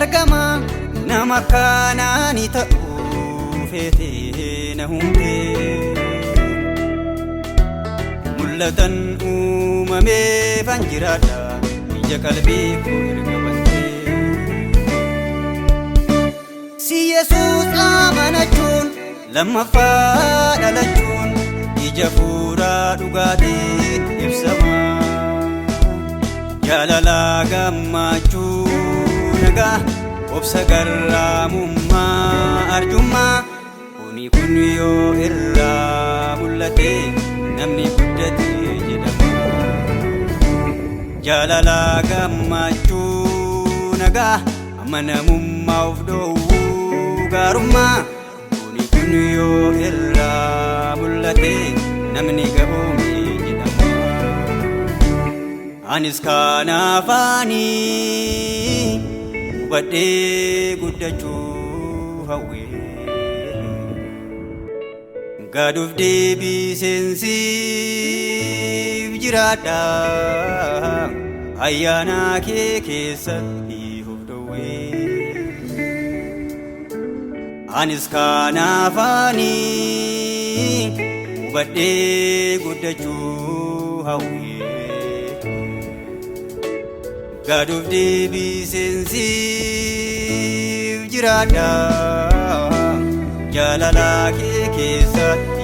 argama nama kanani ta'uu feetee na humtee mul'atan uumamee fan jiraadha ija qalbii koo erga bantee si Yesuus amanachuun lammaffaa dhalachuun ija fuuraa dhugaatiin ibsama jaalala gammachuu nagaa obsa garraamummaa arjummaa kuni kun yoo irraa mul'ate namni guddate jedhama jaalala gammachuu nagaa amanamummaa of dhoowwuu gaarummaa kuni kun yoo irraa mul'ate namni gaboome jedhama anis kanaafani hubadhee guddachuu hawwee gaaduuf deebiseensiif jiraadha ayyaana kee keessatti of dhowwee anis kanaafani hubadhee guddachuu hawwee gaaduuf deebiseensiif jiraadha jaalala kee keessatti